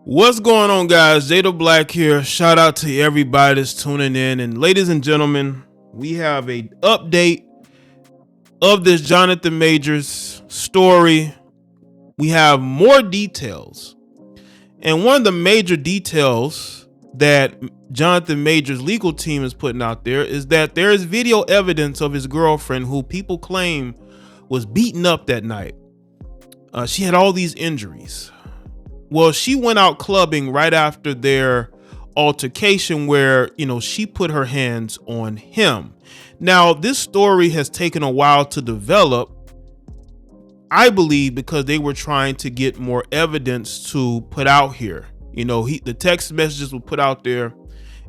What's going on, guys? Jada Black here. Shout out to everybody that's tuning in. And ladies and gentlemen, we have a update of this Jonathan Majors story. We have more details. And one of the major details that Jonathan Majors' legal team is putting out there is that there is video evidence of his girlfriend who people claim was beaten up that night. She had all these injuries. Well, she went out clubbing right after their altercation where, she put her hands on him. Now, this story has taken a while to develop, I believe, because they were trying to get more evidence to put out here. The text messages were put out there,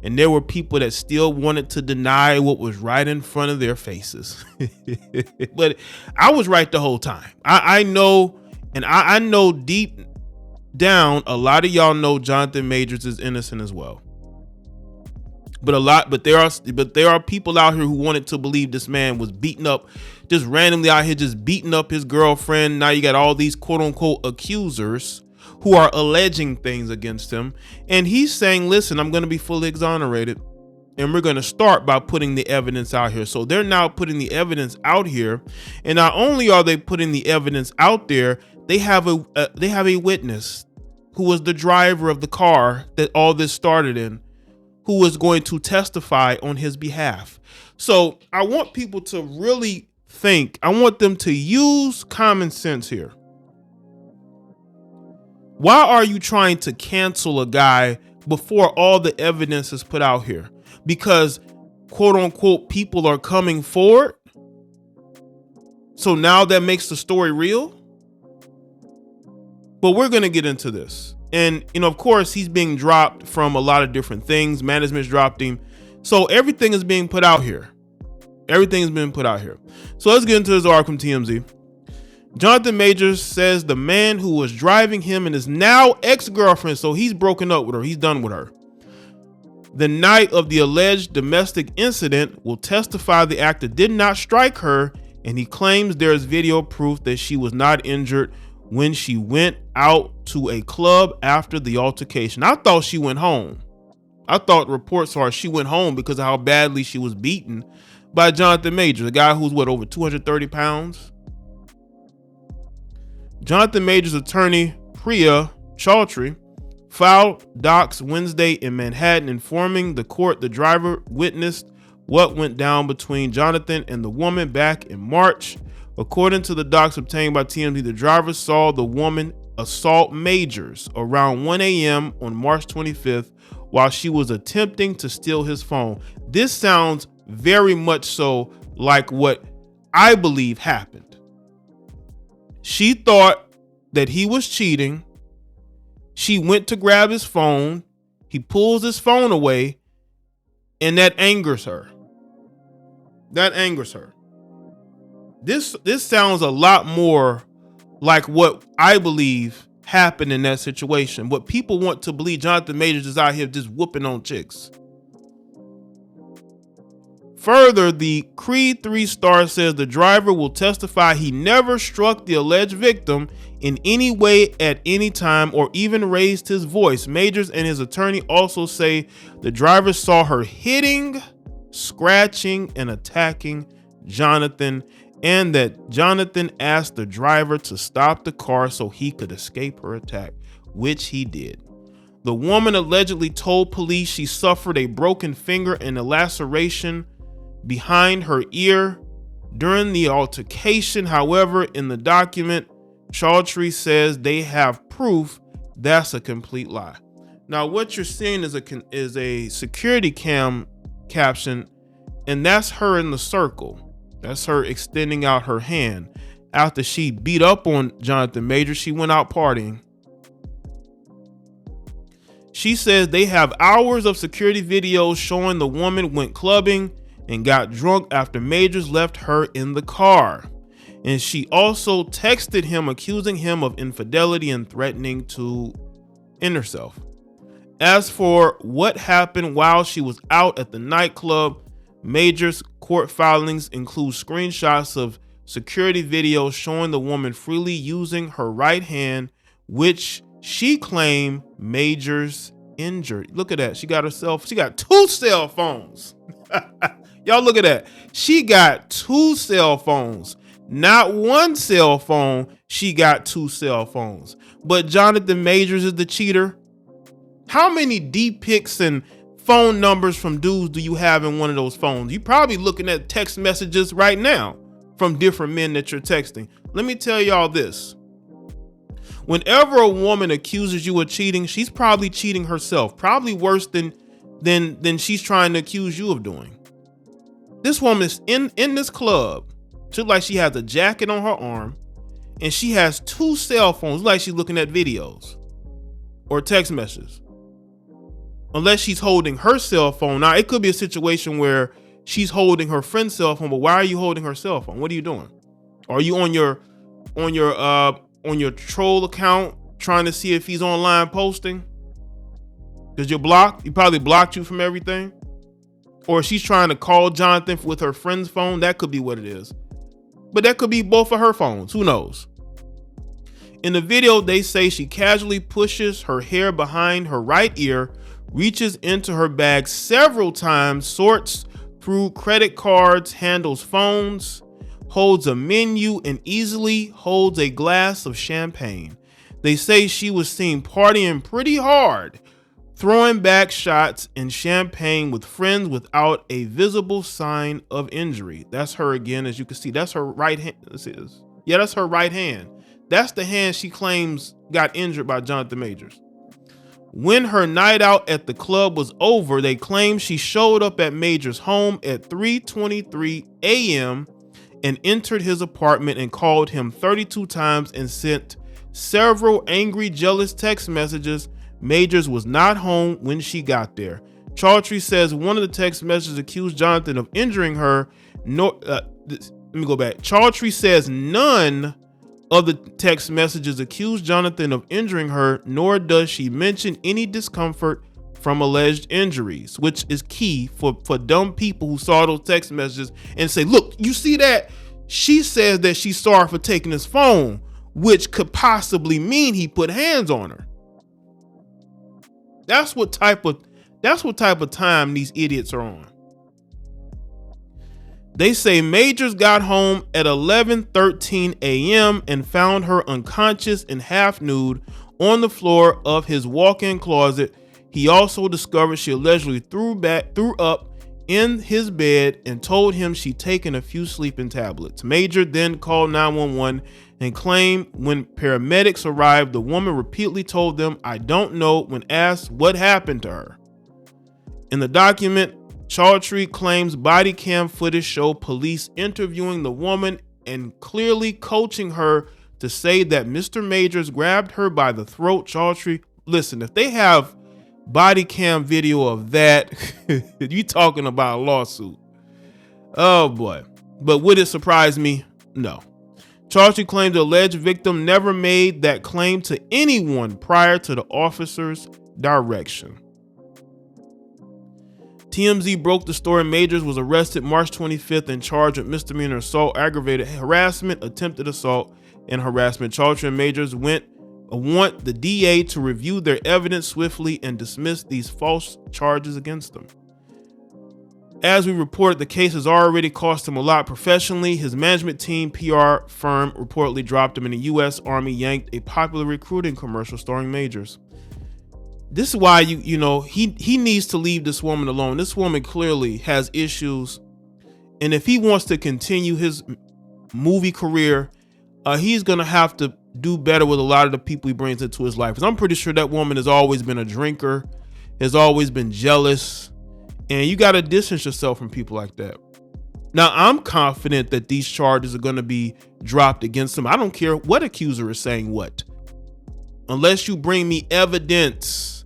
and there were people that still wanted to deny what was right in front of their faces. But I was right the whole time. I know, and I know deep down, a lot of y'all know Jonathan Majors is innocent as well. But there are people out here who wanted to believe this man was beaten up, just randomly out here, just beating up his girlfriend. Now you got all these quote unquote accusers who are alleging things against him. And he's saying, listen, I'm going to be fully exonerated. And we're going to start by putting the evidence out here. So they're now putting the evidence out here. And not only are they putting the evidence out there, they have a witness who was the driver of the car that all this started in, who was going to testify on his behalf. So I want people to really think. I want them to use common sense here. Why are you trying to cancel a guy before all the evidence is put out here? Because quote unquote people are coming forward. So now that makes the story real. But we're going to get into this. And, of course, he's being dropped from a lot of different things. Management's dropped him. So everything is being put out here. Everything has been put out here. So let's get into this article from TMZ. Jonathan Majors says the man who was driving him and his now ex-girlfriend, so he's broken up with her. He's done with her. The night of the alleged domestic incident will testify the actor did not strike her, and he claims there is video proof that she was not injured when she went out to a club after the altercation. I thought she went home. I thought reports are she went home because of how badly she was beaten by Jonathan Majors, a guy who's over 230 pounds. Jonathan Majors' attorney, Priya Chaudhry, filed docs Wednesday in Manhattan informing the court the driver witnessed what went down between Jonathan and the woman back in March. According to the docs obtained by TMZ, the driver saw the woman assault Majors around 1 a.m. on March 25th while she was attempting to steal his phone. This sounds very much so like what I believe happened. She thought that he was cheating. She went to grab his phone. He pulls his phone away, and that angers her. That angers her. This sounds a lot more like what I believe happened in that situation. What people want to believe, Jonathan Majors is out here just whooping on chicks. Further, the Creed 3-star says the driver will testify he never struck the alleged victim in any way at any time or even raised his voice. Majors and his attorney also say the driver saw her hitting, scratching, and attacking Jonathan, and that Jonathan asked the driver to stop the car so he could escape her attack, which he did. The woman allegedly told police she suffered a broken finger and a laceration behind her ear during the altercation. However, in the document, Chaudhry says they have proof that's a complete lie. Now, what you're seeing is a security cam caption, and that's her in the circle. That's her extending out her hand. After she beat up on Jonathan Majors, she went out partying. She says they have hours of security videos showing the woman went clubbing and got drunk after Majors left her in the car. And she also texted him accusing him of infidelity and threatening to end herself. As for what happened while she was out at the nightclub, Majors' court filings include screenshots of security videos showing the woman freely using her right hand, which She claimed Majors injured. Look at that. She got 2 cell phones. Y'all look at that. She got 2 cell phones. Not 1 cell phone. She got 2 cell phones. But Jonathan Majors is the cheater. How many deep pics and phone numbers from dudes do you have in one of those phones? You probably looking at text messages right now from different men that you're texting. Let me tell y'all this. Whenever a woman accuses you of cheating, she's probably cheating herself, probably worse than she's trying to accuse you of doing. This woman is in this club. She looks like she has a jacket on her arm, and she has 2 cell phones, like she's looking at videos or text messages. Unless she's holding her cell phone. Now, it could be a situation where she's holding her friend's cell phone, but why are you holding her cell phone? What are you doing? Are you on your troll account trying to see if he's online posting? Because you're blocked. He probably blocked you from everything. Or she's trying to call Jonathan with her friend's phone. That could be what it is. But that could be both of her phones. Who knows? In the video, they say she casually pushes her hair behind her right ear, reaches into her bag several times, sorts through credit cards, handles phones, holds a menu, and easily holds a glass of champagne. They say she was seen partying pretty hard, throwing back shots and champagne with friends without a visible sign of injury. That's her again, as you can see. That's her right hand. Yeah, that's her right hand. That's the hand she claims got injured by Jonathan Majors. When her night out at the club was over, they claim she showed up at Majors' home at 3:23 a.m. and entered his apartment and called him 32 times and sent several angry, jealous text messages. Majors was not home when she got there. Chaudhry says one of the text messages accused Jonathan of injuring her. Chaudhry says none of the text messages accuse Jonathan of injuring her, nor does she mention any discomfort from alleged injuries, which is key for dumb people who saw those text messages and say, look, you see that? She says that she's sorry for taking his phone, which could possibly mean he put hands on her. That's what type of time these idiots are on. They say Majors got home at 11:13 a.m. and found her unconscious and half nude on the floor of his walk-in closet. He also discovered she allegedly threw up in his bed and told him she'd taken a few sleeping tablets. Major then called 911 and claimed when paramedics arrived, the woman repeatedly told them, "I don't know," when asked what happened to her. In the document, Chaudhry claims body cam footage showed police interviewing the woman and clearly coaching her to say that Mr. Majors grabbed her by the throat. Chaudhry, listen, if they have body cam video of that, you talking about a lawsuit. Oh boy. But would it surprise me? No. Chaudhry claimed the alleged victim never made that claim to anyone prior to the officer's direction. TMZ broke the story. Majors was arrested March 25th and charged with misdemeanor assault, aggravated harassment, attempted assault, and harassment. Chaudhry and Majors want the DA to review their evidence swiftly and dismiss these false charges against them. As we reported, the case has already cost him a lot professionally. His management team, PR firm, reportedly dropped him, and the U.S. Army yanked a popular recruiting commercial starring Majors. This is why he needs to leave this woman alone. This woman clearly has issues, and if he wants to continue his movie career, he's gonna have to do better with a lot of the people he brings into his life. Because I'm pretty sure that woman has always been a drinker, has always been jealous, and you got to distance yourself from people like that. Now, I'm confident that these charges are going to be dropped against him. I don't care what accuser is saying what, unless you bring me evidence.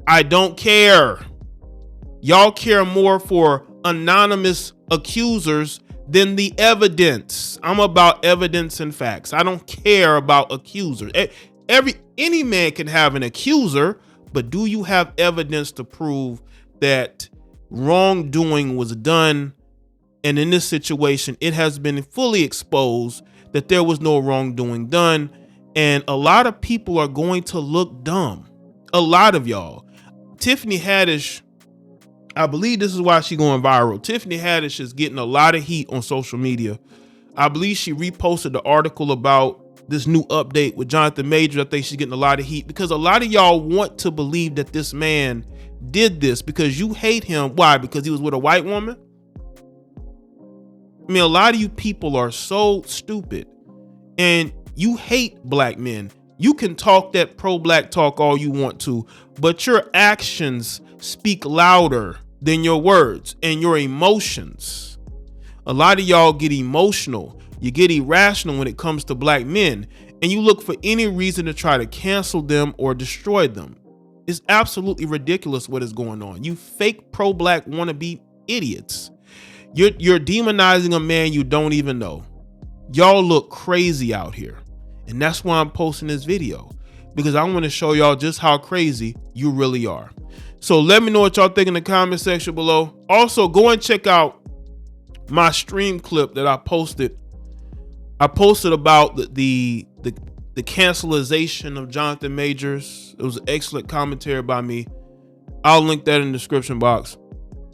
I don't care. Y'all care more for anonymous accusers than the evidence. I'm about evidence and facts. I don't care about accusers. Any man can have an accuser, but do you have evidence to prove that wrongdoing was done? And in this situation, it has been fully exposed that there was no wrongdoing done. And a lot of people are going to look dumb. A lot of y'all. Tiffany Haddish, I believe this is why she's going viral. Tiffany Haddish is getting a lot of heat on social media. I believe she reposted the article about this new update with Jonathan Majors. I think she's getting a lot of heat because a lot of y'all want to believe that this man did this because you hate him. Why? Because he was with a white woman? I mean, a lot of you people are so stupid and you hate black men. You can talk that pro-black talk all you want to, but your actions speak louder than your words and your emotions. A lot of y'all get emotional. You get irrational when it comes to black men, and you look for any reason to try to cancel them or destroy them. It's absolutely ridiculous what is going on. You fake pro-black wannabe idiots. You're demonizing a man you don't even know. Y'all look crazy out here. And that's why I'm posting this video, because I want to show y'all just how crazy you really are. So let me know what y'all think in the comment section below. Also, go and check out my stream clip that I posted. I posted about the cancelization of Jonathan Majors. It was an excellent commentary by me. I'll link that in the description box.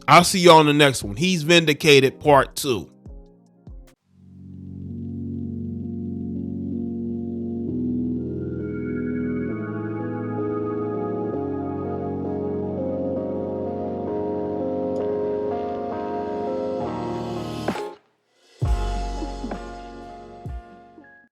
I'll see y'all in the next one. He's Vindicated Part 2.